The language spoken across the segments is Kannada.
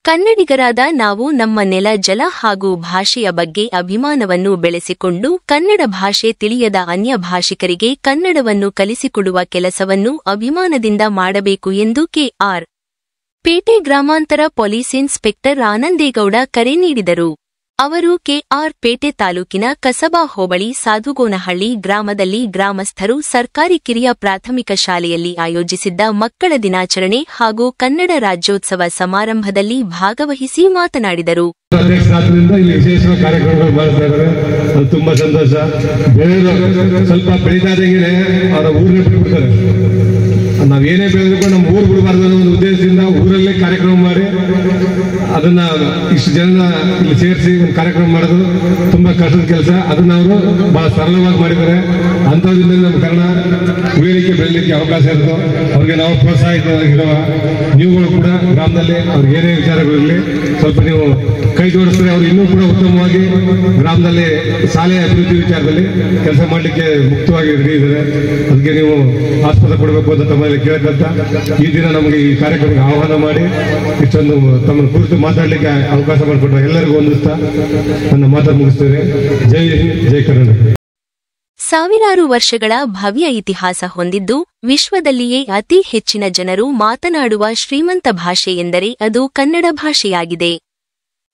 ಕನ್ನಡಿಗರಾದ ನಾವು ನಮ್ಮ ನೆಲ ಜಲ ಹಾಗೂ ಭಾಷೆಯ ಬಗ್ಗೆ ಅಭಿಮಾನವನ್ನು ಬೆಳೆಸಿಕೊಂಡು ಕನ್ನಡ ಭಾಷೆ ತಿಳಿಯದ ಅನ್ಯ ಭಾಷಿಕರಿಗೆ ಕನ್ನಡವನ್ನು ಕಲಿಸಿಕೊಡುವ ಕೆಲಸವನ್ನು ಅಭಿಮಾನದಿಂದ ಮಾಡಬೇಕು ಎಂದು ಕೆ.ಆರ್. ಪೇಟೆ ಗ್ರಾಮಾಂತರ ಪೊಲೀಸ್ ಇನ್ಸ್ಪೆಕ್ಟರ್ ಆನಂದೇಗೌಡ ಕರೆ ನೀಡಿದರು. ಅವರು ಕೆ.ಆರ್. ಪೇಟೆ ತಾಲೂಕಿನ ಕಸಬಾ ಹೋಬಳಿ ಸಾಧುಗೋನಹಳ್ಳಿ ಗ್ರಾಮದಲ್ಲಿ ಗ್ರಾಮಸ್ಥರು ಸರ್ಕಾರಿ ಕಿರಿಯ ಪ್ರಾಥಮಿಕ ಶಾಲೆಯಲ್ಲಿ ಆಯೋಜಿಸಿದ್ದ ಮಕ್ಕಳ ದಿನಾಚರಣೆ ಹಾಗೂ ಕನ್ನಡ ರಾಜ್ಯೋತ್ಸವ ಸಮಾರಂಭದಲ್ಲಿ ಭಾಗವಹಿಸಿ ಮಾತನಾಡಿದರು. ವಿಶೇಷ ಕಾರ್ಯಕ್ರಮಗಳು ಮಾಡ್ತಾ ಇದ್ದಾರೆ, ಅದು ತುಂಬಾ ಸಂತೋಷ. ಸ್ವಲ್ಪ ಬೆಳೀತಾದಂಗೆ ಅವರ ಊರನ್ನೇ ಬಿಟ್ಬಿಡ್ತಾರೆ. ನಾವೇನೇ ಬೆಳೆದ್ರು ನಮ್ಮ ಊರು ಬಿಡಬಾರ್ದು ಅನ್ನೋ ಒಂದು ಉದ್ದೇಶದಿಂದ ಊರಲ್ಲೇ ಕಾರ್ಯಕ್ರಮ ಮಾಡಿ ಅದನ್ನ ಇಷ್ಟು ಜನ ಇಲ್ಲಿ ಸೇರಿಸಿ ಒಂದು ಕಾರ್ಯಕ್ರಮ ಮಾಡೋದು ತುಂಬಾ ಕಷ್ಟದ ಕೆಲಸ. ಅದನ್ನ ಅವರು ಬಹಳ ಸರಳವಾಗಿ ಮಾಡಿದ್ದಾರೆ. ಅಂಥದ್ರಿಂದ ನಮ್ಮ ಕನ್ನಡ ಉಳಿಯಲಿಕ್ಕೆ ಬೆಳಲಿಕ್ಕೆ ಅವಕಾಶ ಇರೋದು. ಅವ್ರಿಗೆ ನಾವು ಪ್ರೋತ್ಸಾಹಿತವಾಗಿರುವ ನೀವುಗಳು ಕೂಡ ಗ್ರಾಮದಲ್ಲಿ ಅವ್ರಿಗೆ ಏನೇ ವಿಚಾರಗಳಿರಲಿ ಸ್ವಲ್ಪ ನೀವು ಕೈ ಜೋಡಿಸಿದ್ರೆ ಅವ್ರು ಇನ್ನೂ ಕೂಡ ಉತ್ತಮವಾಗಿ ಗ್ರಾಮದಲ್ಲಿ ಶಾಲೆಯ ಅಭಿವೃದ್ಧಿ ವಿಚಾರದಲ್ಲಿ ಕೆಲಸ ಮಾಡಲಿಕ್ಕೆ ಮುಕ್ತವಾಗಿ ರೆಡಿ ಇದ್ದಾರೆ. ಅದಕ್ಕೆ ನೀವು ಆಸ್ಪತ್ರೆ ಕೊಡಬೇಕು ಅಂತ ತಮ್ಮಲ್ಲಿ ಕೇಳಕ್ಕಂತ ಈ ದಿನ ನಮಗೆ ಈ ಕಾರ್ಯಕ್ರಮಕ್ಕೆ ಆಹ್ವಾನ ಮಾಡಿ ಇಷ್ಟೊಂದು ತಮ್ಮನ್ನು ಕುರಿತು ಮಾತಾಡಲಿಕ್ಕೆ ಅವಕಾಶ ಮಾಡಿಕೊಟ್ರೆ ಎಲ್ಲರಿಗೂ ಹೊಂದಿಸ್ತಾ ನನ್ನ ಮಾತನ್ನು ಮುಗಿಸ್ತೇನೆ. ಜೈ ಹಿಂದ್, ಜೈ ಕರ್ನಾಟಕ. ಸಾವಿರಾರು ವರ್ಷಗಳ ಭವ್ಯ ಇತಿಹಾಸ ಹೊಂದಿದ್ದು ವಿಶ್ವದಲ್ಲಿಯೇ ಅತಿ ಹೆಚ್ಚಿನ ಜನರು ಮಾತನಾಡುವ ಶ್ರೀಮಂತ ಭಾಷೆ ಎಂದರೆ ಅದು ಕನ್ನಡ ಭಾಷೆಯಾಗಿದೆ.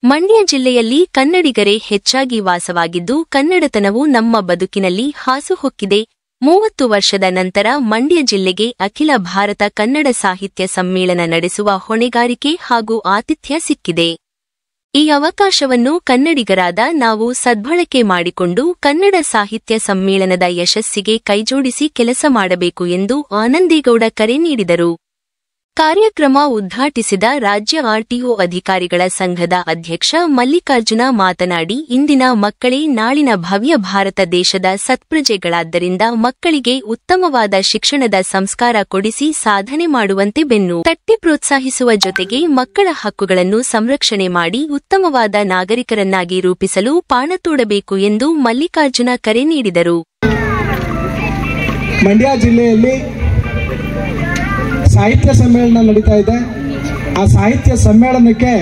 ಮಂಡ್ಯ ಜಿಲ್ಲೆಯಲ್ಲಿ ಕನ್ನಡಿಗರೇ ಹೆಚ್ಚಾಗಿ ವಾಸವಾಗಿದ್ದು ಕನ್ನಡತನವು ನಮ್ಮ ಬದುಕಿನಲ್ಲಿ ಹಾಸುಹೊಕ್ಕಿದೆ. 30 ವರ್ಷದ ನಂತರ ಮಂಡ್ಯ ಜಿಲ್ಲೆಗೆ ಅಖಿಲ ಭಾರತ ಕನ್ನಡ ಸಾಹಿತ್ಯ ಸಮ್ಮೇಳನ ನಡೆಸುವ ಹೊಣೆಗಾರಿಕೆ ಹಾಗೂ ಆತಿಥ್ಯ ಸಿಕ್ಕಿದೆ. ಈ ಅವಕಾಶವನ್ನು ಕನ್ನಡಿಗರಾದ ನಾವು ಸದ್ಬಳಕೆ ಮಾಡಿಕೊಂಡು ಕನ್ನಡ ಸಾಹಿತ್ಯ ಸಮ್ಮೇಳನದ ಯಶಸ್ಸಿಗೆ ಕೈಜೋಡಿಸಿ ಕೆಲಸ ಮಾಡಬೇಕು ಎಂದು ಆನಂದೇಗೌಡ ಕರೆ ನೀಡಿದರು. ಕಾರ್ಯಕ್ರಮ ಉದ್ಘಾಟಿಸಿದ ರಾಜ್ಯ ಆರ್ಟಿಒ ಅಧಿಕಾರಿಗಳ ಸಂಘದ ಅಧ್ಯಕ್ಷ ಮಲ್ಲಿಕಾರ್ಜುನ ಮಾತನಾಡಿ, ಇಂದಿನ ಮಕ್ಕಳೇ ನಾಳಿನ ಭವ್ಯ ಭಾರತ ದೇಶದ ಸತ್ಪ್ರಜೆಗಳಾದ್ದರಿಂದ ಮಕ್ಕಳಿಗೆ ಉತ್ತಮವಾದ ಶಿಕ್ಷಣದ ಸಂಸ್ಕಾರ ಕೊಡಿಸಿ ಸಾಧನೆ ಮಾಡುವಂತೆ ಬೆನ್ನು ತಟ್ಟಿ ಪ್ರೋತ್ಸಾಹಿಸುವ ಜೊತೆಗೆ ಮಕ್ಕಳ ಹಕ್ಕುಗಳನ್ನು ಸಂರಕ್ಷಣೆ ಮಾಡಿ ಉತ್ತಮವಾದ ನಾಗರಿಕರನ್ನಾಗಿ ರೂಪಿಸಲು ಪಾಣತೋಡಬೇಕು ಎಂದು ಮಲ್ಲಿಕಾರ್ಜುನ ಕರೆ ನೀಡಿದರು. ಮಂಡ್ಯ ಜಿಲ್ಲೆಯಲ್ಲಿ ಸಾಹಿತ್ಯ ಸಮ್ಮೇಳನ ನಡೀತಾ ಇದೆ. ಆ ಸಾಹಿತ್ಯ ಸಮ್ಮೇಳನಕ್ಕೆ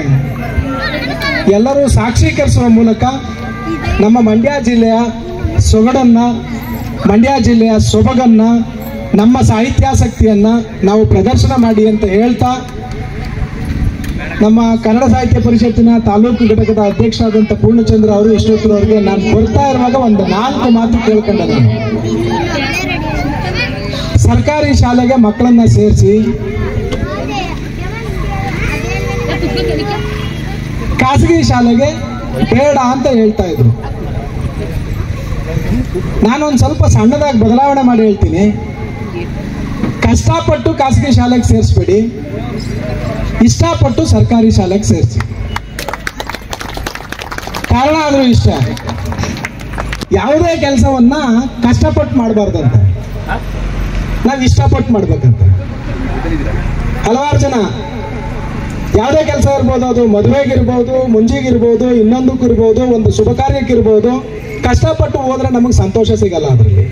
ಎಲ್ಲರೂ ಸಾಕ್ಷೀಕರಿಸುವ ಮೂಲಕ ನಮ್ಮ ಮಂಡ್ಯ ಜಿಲ್ಲೆಯ ಸೊಗಡನ್ನ, ಮಂಡ್ಯ ಜಿಲ್ಲೆಯ ಸೊಬಗನ್ನ, ನಮ್ಮ ಸಾಹಿತ್ಯಾಸಕ್ತಿಯನ್ನ ನಾವು ಪ್ರದರ್ಶನ ಮಾಡಿ ಅಂತ ಹೇಳ್ತಾ, ನಮ್ಮ ಕನ್ನಡ ಸಾಹಿತ್ಯ ಪರಿಷತ್ತಿನ ತಾಲೂಕು ಘಟಕದ ಅಧ್ಯಕ್ಷರಾದಂಥ ಪೂರ್ಣಚಂದ್ರ ಅವರು ಇಷ್ಟೊತ್ತರವರೆಗೆ ನಾನು ಬರ್ತಾ ಇರುವಾಗ ಒಂದು 4 ಮಾತು ಕೇಳ್ಕೊಂಡೆ. ಸರ್ಕಾರಿ ಶಾಲೆಗೆ ಮಕ್ಕಳನ್ನ ಸೇರಿಸಿ ಖಾಸಗಿ ಶಾಲೆಗೆ ಬೇಡ ಅಂತ ಹೇಳ್ತಾ ಇದ್ರು. ನಾನೊಂದು ಸ್ವಲ್ಪ ಸಣ್ಣದಾಗಿ ಬದಲಾವಣೆ ಮಾಡಿ ಹೇಳ್ತೀನಿ. ಕಷ್ಟಪಟ್ಟು ಖಾಸಗಿ ಶಾಲೆಗೆ ಸೇರಿಸ್ಬೇಡಿ, ಇಷ್ಟಪಟ್ಟು ಸರ್ಕಾರಿ ಶಾಲೆಗೆ ಸೇರಿಸಿ. ಕಾರಣ ಆದ್ರೂ ಇಷ್ಟ. ಯಾವುದೇ ಕೆಲಸವನ್ನ ಕಷ್ಟಪಟ್ಟು ಮಾಡಬಾರ್ದಂತೆ, ನಾವು ಇಷ್ಟಪಟ್ಟು ಮಾಡ್ಬೇಕಂತ. ಹಲವಾರು ಜನ ಯಾವುದೇ ಕೆಲಸ ಇರ್ಬೋದು, ಅದು ಮದುವೆಗಿರ್ಬೋದು, ಮುಂಜಿಗಿರ್ಬೋದು, ಇನ್ನೊಂದಕ್ಕಿರ್ಬೋದು, ಒಂದು ಶುಭ ಕಾರ್ಯಕ್ಕಿರ್ಬೋದು, ಕಷ್ಟಪಟ್ಟು ಹೋದ್ರೆ ನಮಗೆ ಸಂತೋಷ ಸಿಗಲ್ಲ. ಅದರಲ್ಲಿ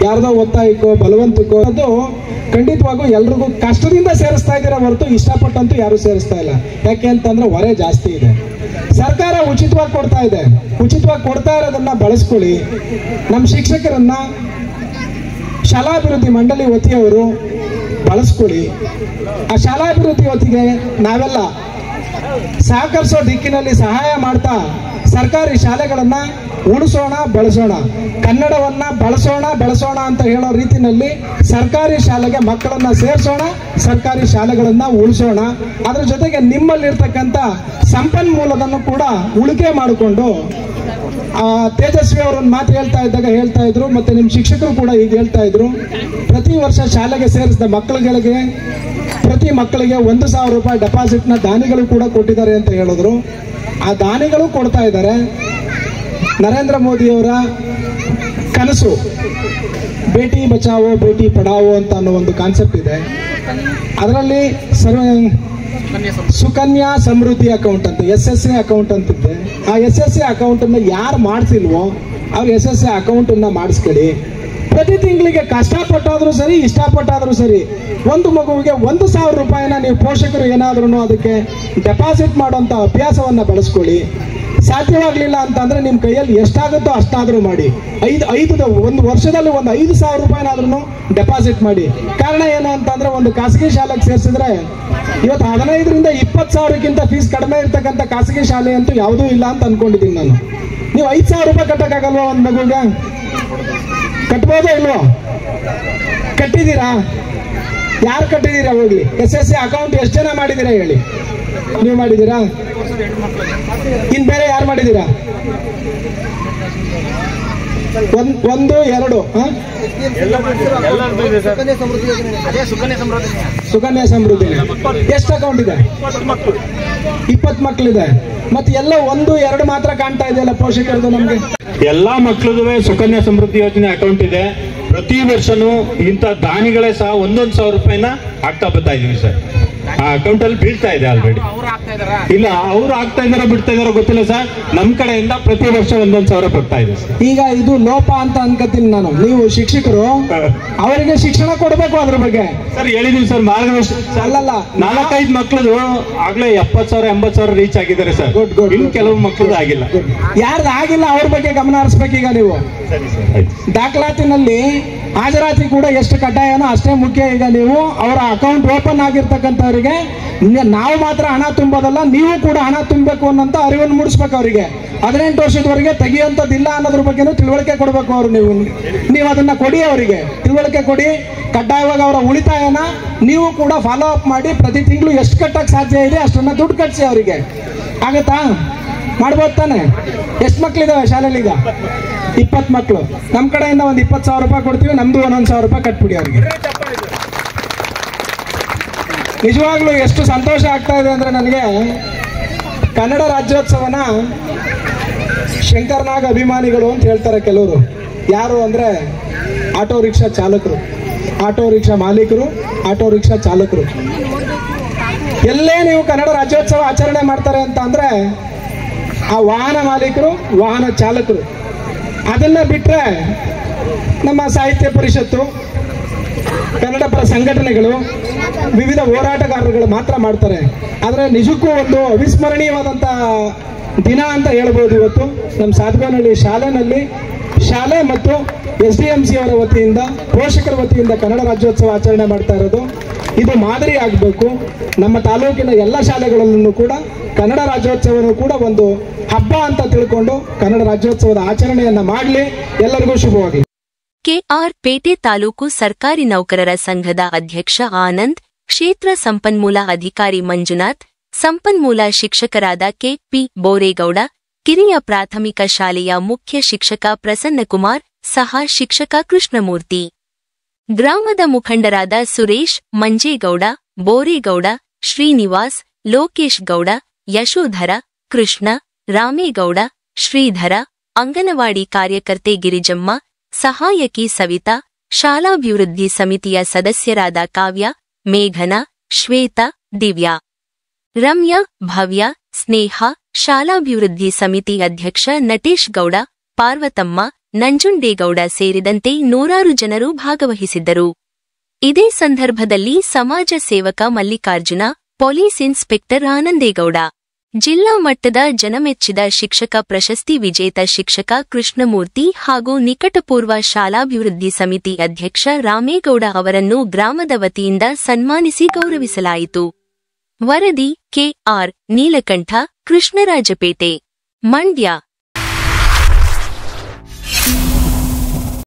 ಯಾರ್ದೋ ಒತ್ತಾಯಕ್ಕೋ ಬಲವಂತಕ್ಕೋ ಅದು ಖಂಡಿತವಾಗೂ ಎಲ್ರಿಗೂ ಕಷ್ಟದಿಂದ ಸೇರಿಸ್ತಾ ಇದ್ದೀರಾ ಹೊರತು ಇಷ್ಟಪಟ್ಟಂತೂ ಯಾರು ಸೇರಿಸ್ತಾ ಇಲ್ಲ. ಯಾಕೆ ಅಂತಂದ್ರೆ ಹೊರೆ ಜಾಸ್ತಿ ಇದೆ. ಸರ್ಕಾರ ಉಚಿತವಾಗಿ ಕೊಡ್ತಾ ಇದೆ. ಉಚಿತವಾಗಿ ಕೊಡ್ತಾ ಇರೋದನ್ನ ಬಳಸ್ಕೊಳ್ಳಿ. ನಮ್ಮ ಶಿಕ್ಷಕರನ್ನ ಶಾಲಾಭಿವೃದ್ಧಿ ಮಂಡಳಿ ವತಿಯವರು ಬಳಸ್ಕೊಳ್ಳಿ. ಆ ಶಾಲಾಭಿವೃದ್ಧಿ ವತಿಗೆ ನಾವೆಲ್ಲ ಸಹಕರಿಸೋ ದಿಕ್ಕಿನಲ್ಲಿ ಸಹಾಯ ಮಾಡ್ತಾ ಸರ್ಕಾರಿ ಶಾಲೆಗಳನ್ನ ಉಳಿಸೋಣ, ಬಳಸೋಣ. ಕನ್ನಡವನ್ನ ಬೆಳೆಸೋಣ ಅಂತ ಹೇಳೋ ರೀತಿಯಲ್ಲಿ ಸರ್ಕಾರಿ ಶಾಲೆಗೆ ಮಕ್ಕಳನ್ನ ಸೇರಿಸೋಣ, ಸರ್ಕಾರಿ ಶಾಲೆಗಳನ್ನ ಉಳಿಸೋಣ. ಅದ್ರ ಜೊತೆಗೆ ನಿಮ್ಮಲ್ಲಿರ್ತಕ್ಕಂಥ ಸಂಪನ್ಮೂಲವನ್ನು ಕೂಡ ಉಳಿಕೆ ಮಾಡಿಕೊಂಡು, ತೇಜಸ್ವಿ ಅವರೊಂದು ಮಾತು ಹೇಳ್ತಾ ಇದ್ರು, ಮತ್ತೆ ನಿಮ್ಮ ಶಿಕ್ಷಕರು ಕೂಡ ಈಗ ಹೇಳ್ತಾ ಇದ್ರು, ಪ್ರತಿ ವರ್ಷ ಶಾಲೆಗೆ ಸೇರಿಸಿದ ಮಕ್ಕಳುಗಳಿಗೆ ಪ್ರತಿ ಮಕ್ಕಳಿಗೆ 1,000 ರೂಪಾಯಿ ಡೆಪಾಸಿಟ್ನ ದಾನಿಗಳು ಕೂಡ ಕೊಟ್ಟಿದ್ದಾರೆ ಅಂತ ಹೇಳಿದ್ರು. ಆ ದಾನಿಗಳು ಕೊಡ್ತಾ ಇದ್ದಾರೆ. ನರೇಂದ್ರ ಮೋದಿಯವರ ಕನಸು ಬೇಟಿ ಬಚಾವೋ ಬೇಟಿ ಪಢಾವೋ ಅಂತ ಅನ್ನೋ ಒಂದು ಕಾನ್ಸೆಪ್ಟ್ ಇದೆ. ಅದರಲ್ಲಿ ಸುಕನ್ಯಾ ಸಮೃದ್ಧಿ ಅಕೌಂಟ್ ಅಂತ SSA ಅಕೌಂಟ್ ಅಂತಿದೆ. ಆ SSA ಅಕೌಂಟ್ ಅನ್ನ ಯಾರು ಮಾಡಿಸಿಲ್ವೋ ಅವ್ರು SSA ಅಕೌಂಟ್ ಅನ್ನ ಮಾಡಿಸ್ಕೊಳ್ಳಿ. ಪ್ರತಿ ತಿಂಗಳಿಗೆ ಕಷ್ಟಪಟ್ಟಾದ್ರೂ ಸರಿ, ಇಷ್ಟಪಟ್ಟಾದ್ರೂ ಸರಿ, ಒಂದು ಮಗುವಿಗೆ 1,000 ರೂಪಾಯಿನ ನೀವು ಪೋಷಕರು ಏನಾದ್ರೂ ಅದಕ್ಕೆ ಡೆಪಾಸಿಟ್ ಮಾಡುವಂಥ ಅಭ್ಯಾಸವನ್ನ ಬೆಳೆಸ್ಕೊಳ್ಳಿ. ಸಾಧ್ಯವಾಗಲಿಲ್ಲ ಅಂತಂದ್ರೆ ನಿಮ್ಮ ಕೈಯಲ್ಲಿ ಎಷ್ಟಾಗುತ್ತೋ ಅಷ್ಟಾದ್ರೂ ಮಾಡಿ. ಒಂದು ವರ್ಷದಲ್ಲಿ ಒಂದು 5,000 ರೂಪಾಯಿನಾದ್ರೂ ಡೆಪಾಸಿಟ್ ಮಾಡಿ. ಕಾರಣ ಏನು ಅಂತಂದ್ರೆ, ಒಂದು ಖಾಸಗಿ ಶಾಲೆಗೆ ಸೇರಿಸಿದ್ರೆ ಇವತ್ತು 15ರಿಂದ 20,000ಕ್ಕಿಂತ ಫೀಸ್ ಕಡಿಮೆ ಇರ್ತಕ್ಕಂಥ ಖಾಸಗಿ ಶಾಲೆ ಅಂತೂ ಯಾವುದೂ ಇಲ್ಲ ಅಂತ ಅನ್ಕೊಂಡಿದ್ದೀನಿ ನಾನು. ನೀವು 5,000 ರೂಪಾಯಿ ಕಟ್ಟಕ್ಕಾಗಲ್ವಾ ಒಂದು ಮಗುಗೆ? ಕಟ್ಬೋದೋ ಇಲ್ವೋ? ಕಟ್ಟಿದ್ದೀರಾ? ಯಾರು ಕಟ್ಟಿದ್ದೀರಾ? ಹೋಗ್ಲಿ, SSC ಅಕೌಂಟ್ ಎಷ್ಟು ಜನ ಮಾಡಿದ್ದೀರಾ ಹೇಳಿ? ನೀವು ಮಾಡಿದ್ದೀರಾ? ಇನ್ ಬೇರೆ ಯಾರು ಮಾಡಿದ್ದೀರಾ? ಒಂದು ಎರಡು ಸುಕನ್ಯಾ ಸಮೃದ್ಧಿ ಎಷ್ಟು ಅಕೌಂಟ್ ಇದೆ? 20 ಮಕ್ಕಳಿದೆ. ಮತ್ತೆ ಎಲ್ಲ 1-2 ಮಾತ್ರ ಕಾಣ್ತಾ ಇದೆಯಲ್ಲ ಪೋಷಕರದು ನಮ್ಗೆ. ಎಲ್ಲಾ ಮಕ್ಕಳದು ಸುಕನ್ಯಾ ಸಮೃದ್ಧಿ ಯೋಜನೆ ಅಕೌಂಟ್ ಇದೆ. ಪ್ರತಿ ವರ್ಷನೂ ಇಂಥ ದಾನಿಗಳೇ ಸಹ 1,100 ರೂಪಾಯಿನ ಹಾಕ್ತಾ ಬರ್ತಾ ಇದೀವಿ ಸರ್. ಆ ಅಕೌಂಟ್ ಅಲ್ಲಿ ಬೀಳ್ತಾ ಇದೆ ಆಲ್ರೆಡಿ. ಇಲ್ಲ, ಅವ್ರು ಆಗ್ತಾ ಇದಾರೋ ಬಿಡ್ತಾ ಇದಾರೋ ಗೊತ್ತಿಲ್ಲ ಸರ್. ನಮ್ ಕಡೆಯಿಂದ ಪ್ರತಿ ವರ್ಷ 1,100 ಬರ್ತಾ ಇದೆ ಸರ್. ಈಗ ಇದು ಲೋಪ ಅಂತ ಅನ್ಕೋತೀನಿ ನಾನು. ನೀವು ಶಿಕ್ಷಕರು ಅವರಿಗೆ ಶಿಕ್ಷಣ ಕೊಡಬೇಕು ಅದ್ರ ಬಗ್ಗೆ ಸರ್. ಹೇಳಿದೀವಿ ಸರ್, ಮಾರ್ಗದರ್ಶನ. ಅಲ್ಲಲ್ಲ, 4-5 ಮಕ್ಕಳದು ಆಗ್ಲೇ 70,000-80,000 ರೀಚ್ ಆಗಿದ್ದಾರೆ ಸರ್. ಇನ್ನು ಕೆಲವು ಮಕ್ಕಳದು ಆಗಿಲ್ಲ. ಯಾರ್ದು ಆಗಿಲ್ಲ ಅವ್ರ ಬಗ್ಗೆ ಗಮನ ಹರಿಸ್ಬೇಕು. ಈಗ ನೀವು ದಾಖಲಾತಿನಲ್ಲಿ ಹಾಜರಾತಿ ಕೂಡ ಎಷ್ಟು ಕಡ್ಡಾಯನೋ ಅಷ್ಟೇ ಮುಖ್ಯ. ಈಗ ನೀವು ಅವರ ಅಕೌಂಟ್ ಓಪನ್ ಆಗಿರ್ತಕ್ಕಂಥವ್ರಿಗೆ ನಾವು ಮಾತ್ರ ಹಣ ತುಂಬೋದಲ್ಲ, ನೀವು ಕೂಡ ಹಣ ತುಂಬಬೇಕು ಅನ್ನೋಂಥ ಅರಿವನ್ನು ಮೂಡಿಸ್ಬೇಕು ಅವರಿಗೆ. 18 ವರ್ಷದವರೆಗೆ ತೆಗಿಯುವಂಥದ್ದಿಲ್ಲ ಅನ್ನೋದ್ರ ಬಗ್ಗೆನೂ ತಿಳುವಳಿಕೆ ಕೊಡಬೇಕು ಅವರು. ನೀವು ಅದನ್ನ ಕೊಡಿ, ಅವರಿಗೆ ತಿಳುವಳಿಕೆ ಕೊಡಿ. ಕಡ್ಡಾಯವಾಗಿ ಅವರ ಉಳಿತಾಯನ ನೀವು ಕೂಡ ಫಾಲೋ ಅಪ್ ಮಾಡಿ. ಪ್ರತಿ ತಿಂಗಳು ಎಷ್ಟು ಕಟ್ಟಕ್ಕೆ ಸಾಧ್ಯ ಇದೆ ಅಷ್ಟನ್ನ ದುಡ್ಡು ಕಟ್ಟಿಸಿ ಅವರಿಗೆ. ಆಗತ್ತಾ? ಮಾಡ್ಬೋದು ತಾನೆ? ಎಷ್ಟು ಮಕ್ಕಳಿದಾವೆ ಶಾಲೆಯಲ್ಲಿ? ಈಗ 20 ಮಕ್ಕಳು. ನಮ್ಮ ಕಡೆಯಿಂದ ಒಂದು 20,000 ರೂಪಾಯಿ ಕೊಡ್ತೀವಿ. ನಮ್ದು 1,100 ರೂಪಾಯಿ ಕಟ್ಬಿಡಿ ಅವರಿಗೆ. ನಿಜವಾಗ್ಲೂ ಎಷ್ಟು ಸಂತೋಷ ಆಗ್ತಾ ಇದೆ ಅಂದ್ರೆ ನನಗೆ, ಕನ್ನಡ ರಾಜ್ಯೋತ್ಸವನ ಶಂಕರ್ನಾಗ್ ಅಭಿಮಾನಿಗಳು ಅಂತ ಹೇಳ್ತಾರೆ ಕೆಲವರು. ಯಾರು ಅಂದ್ರೆ ಆಟೋ ರಿಕ್ಷಾ ಚಾಲಕರು, ಆಟೋ ರಿಕ್ಷಾ ಮಾಲೀಕರು, ಆಟೋ ರಿಕ್ಷಾ ಚಾಲಕರು. ಎಲ್ಲೇ ನೀವು ಕನ್ನಡ ರಾಜ್ಯೋತ್ಸವ ಆಚರಣೆ ಮಾಡ್ತಾರೆ ಅಂತ ಅಂದ್ರೆ ಆ ವಾಹನ ಮಾಲೀಕರು, ವಾಹನ ಚಾಲಕರು. ಅದನ್ನ ಬಿಟ್ರೆ ನಮ್ಮ ಸಾಹಿತ್ಯ ಪರಿಷತ್ತು, ಕನ್ನಡ ಪರ ಸಂಘಟನೆಗಳು, ವಿವಿಧ ಹೋರಾಟಗಾರರುಗಳು ಮಾತ್ರ ಮಾಡ್ತಾರೆ. ಆದರೆ ನಿಜಕ್ಕೂ ಒಂದು ಅವಿಸ್ಮರಣೀಯವಾದಂಥ ದಿನ ಅಂತ ಹೇಳ್ಬೋದು ಇವತ್ತು. ನಮ್ಮ ಸಾಧುಗಾನಹಳ್ಳಿ ಶಾಲೆ ಮತ್ತು SDMC ಅವರ ವತಿಯಿಂದ, ಪೋಷಕರ ವತಿಯಿಂದ ಕನ್ನಡ ರಾಜ್ಯೋತ್ಸವ ಆಚರಣೆ ಮಾಡ್ತಾ ಇರೋದು. ಇದು ಮಾದರಿ ಆಗಬೇಕು. ನಮ್ಮ ತಾಲೂಕಿನ ಎಲ್ಲ ಶಾಲೆಗಳಲ್ಲೂ ಕೂಡ ಕನ್ನಡ ರಾಜ್ಯೋತ್ಸವನೂ ಕೂಡ ಒಂದು ಹಬ್ಬ ಅಂತ ತಿಳ್ಕೊಂಡು ಕನ್ನಡ ರಾಜ್ಯೋತ್ಸವದ ಆಚರಣೆಯನ್ನ ಮಾಡಲಿ. ಎಲ್ಲರಿಗೂ ಶುಭವಾಗಲಿ. ಕೆಆರ್ ಪೇಟೆ ತಾಲೂಕು ಸರ್ಕಾರಿ ನೌಕರರ ಸಂಘದ ಅಧ್ಯಕ್ಷ ಆನಂದ್, ಕ್ಷೇತ್ರ ಸಂಪನ್ಮೂಲ ಅಧಿಕಾರಿ ಮಂಜುನಾಥ್, ಸಂಪನ್ಮೂಲ ಶಿಕ್ಷಕರಾದ ಕೆಪಿ ಬೋರೇಗೌಡ, ಕಿರಿಯ ಪ್ರಾಥಮಿಕ ಶಾಲೆಯ ಮುಖ್ಯ ಶಿಕ್ಷಕ ಪ್ರಸನ್ನಕುಮಾರ್, ಸಹ ಶಿಕ್ಷಕ ಕೃಷ್ಣಮೂರ್ತಿ, ಗ್ರಾಮದ ಮುಖಂಡರಾದ ಸುರೇಶ್, ಮಂಜೇಗೌಡ, ಬೋರೇಗೌಡ, ಶ್ರೀನಿವಾಸ್, ಲೋಕೇಶ್ ಗೌಡ, ಯಶೋಧರ, ಕೃಷ್ಣ, ರಾಮೇಗೌಡ, ಶ್ರೀಧರ, ಅಂಗನವಾಡಿ ಕಾರ್ಯಕರ್ತೆ ಗಿರಿಜಮ್ಮ, ಸಹಾಯಕಿ ಸವಿತಾ, ಶಾಲಾಭಿವೃದ್ಧಿ ಸಮಿತಿಯ ಸದಸ್ಯರಾದ ಕಾವ್ಯ, ಮೇಘನಾ, ಶ್ವೇತಾ, ದಿವ್ಯಾ, ರಮ್ಯಾ, ಭವ್ಯ, ಸ್ನೇಹ, ಶಾಲಾಭಿವೃದ್ಧಿ ಸಮಿತಿ ಅಧ್ಯಕ್ಷ ನಟೇಶ್ ಗೌಡ, ಪಾರ್ವತಮ್ಮ, ನಂಜುಂಡೇಗೌಡ ಸೇರಿದಂತೆ ನೂರಾರು ಜನರು ಭಾಗವಹಿಸಿದ್ದರು. ಇದೇ ಸಂದರ್ಭದಲ್ಲಿ ಸಮಾಜ ಸೇವಕ ಮಲ್ಲಿಕಾರ್ಜುನ, ಪೊಲೀಸ್ ಇನ್ಸ್ಪೆಕ್ಟರ್ ಆನಂದೇಗೌಡ, ಜಿಲ್ಲಾ ಮಟ್ಟದ ಜನಮೆಚ್ಚಿದ ಶಿಕ್ಷಕ ಪ್ರಶಸ್ತಿ ವಿಜೇತ ಶಿಕ್ಷಕ ಕೃಷ್ಣಮೂರ್ತಿ ಹಾಗೂ ನಿಕಟಪೂರ್ವ ಶಾಲಾಭಿವೃದ್ಧಿ ಸಮಿತಿ ಅಧ್ಯಕ್ಷ ರಾಮೇಗೌಡ ಅವರನ್ನು ಗ್ರಾಮದ ವತಿಯಿಂದ ಸನ್ಮಾನಿಸಿ ಗೌರವಿಸಲಾಯಿತು. ವರದಿ ಕೆಆರ್ ನೀಲಕಂಠ, ಕೃಷ್ಣರಾಜಪೇಟೆ, ಮಂಡ್ಯ.